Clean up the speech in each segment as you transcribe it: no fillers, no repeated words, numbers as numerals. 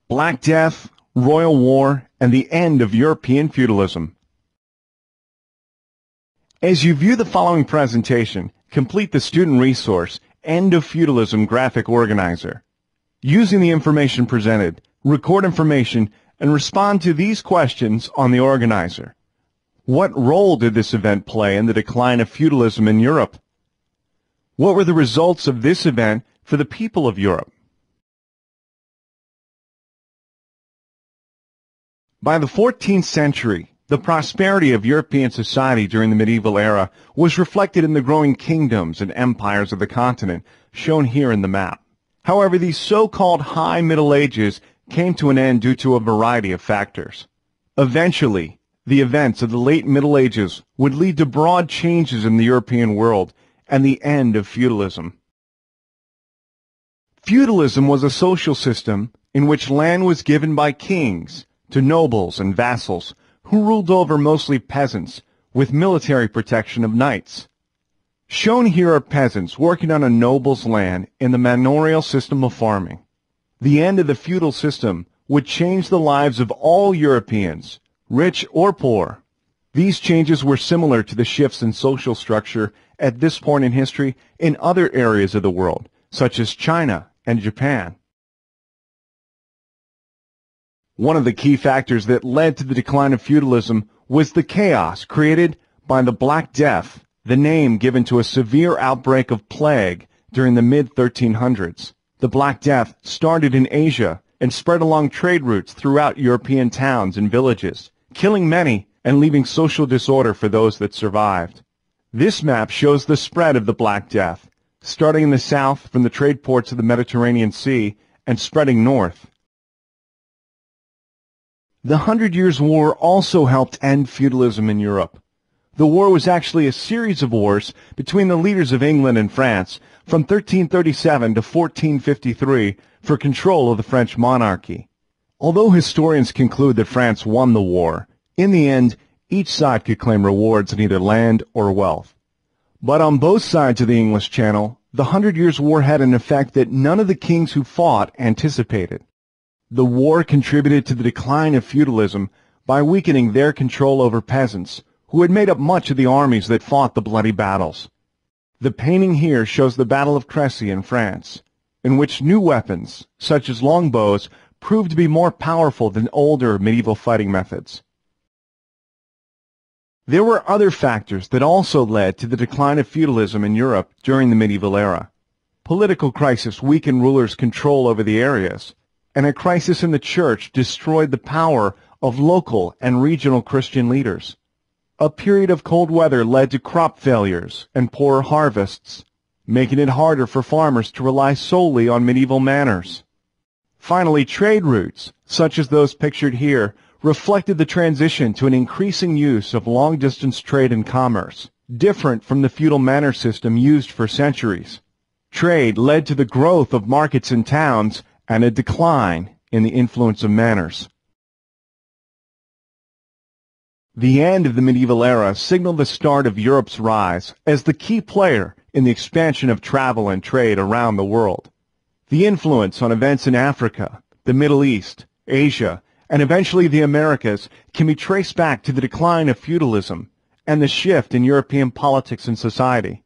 Black Death, Royal War, and the End of European Feudalism. As you view the following presentation, complete the student resource, End of Feudalism Graphic Organizer. Using the information presented, record information and respond to these questions on the organizer. What role did this event play in the decline of feudalism in Europe? What were the results of this event for the people of Europe? By the 14th century, the prosperity of European society during the medieval era was reflected in the growing kingdoms and empires of the continent, shown here in the map. However, these so-called High Middle Ages came to an end due to a variety of factors. Eventually, the events of the late Middle Ages would lead to broad changes in the European world and the end of feudalism. Feudalism was a social system in which land was given by kings to nobles and vassals who ruled over mostly peasants with military protection of knights. Shown here are peasants working on a noble's land in the manorial system of farming. The end of the feudal system would change the lives of all Europeans, rich or poor. These changes were similar to the shifts in social structure at this point in history in other areas of the world, such as China and Japan. One of the key factors that led to the decline of feudalism was the chaos created by the Black Death, the name given to a severe outbreak of plague during the mid-1300s. The Black Death started in Asia and spread along trade routes throughout European towns and villages, killing many and leaving social disorder for those that survived. This map shows the spread of the Black Death, starting in the south from the trade ports of the Mediterranean Sea and spreading north. The 100 Years' War also helped end feudalism in Europe. The war was actually a series of wars between the leaders of England and France from 1337 to 1453 for control of the French monarchy. Although historians conclude that France won the war, in the end, each side could claim rewards in either land or wealth. But on both sides of the English Channel, the 100 Years' War had an effect that none of the kings who fought anticipated. The war contributed to the decline of feudalism by weakening their control over peasants, who had made up much of the armies that fought the bloody battles. The painting here shows the Battle of Crécy in France, in which new weapons, such as longbows, proved to be more powerful than older medieval fighting methods. There were other factors that also led to the decline of feudalism in Europe during the medieval era. Political crisis weakened rulers' control over the areas, and a crisis in the church destroyed the power of local and regional Christian leaders. A period of cold weather led to crop failures and poorer harvests, making it harder for farmers to rely solely on medieval manners. Finally, trade routes, such as those pictured here, reflected the transition to an increasing use of long-distance trade and commerce, different from the feudal manor system used for centuries. Trade led to the growth of markets in towns and a decline in the influence of manners. The end of the medieval era signaled the start of Europe's rise as the key player in the expansion of travel and trade around the world. The influence on events in Africa, the Middle East, Asia, and eventually the Americas can be traced back to the decline of feudalism and the shift in European politics and society.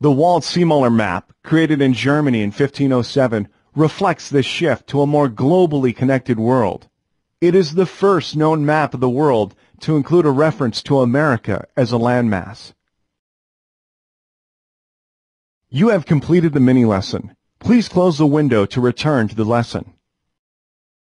The Wald-Seemuller map, created in Germany in 1507, reflects this shift to a more globally connected world. It is the first known map of the world to include a reference to America as a landmass. You have completed the mini-lesson. Please close the window to return to the lesson.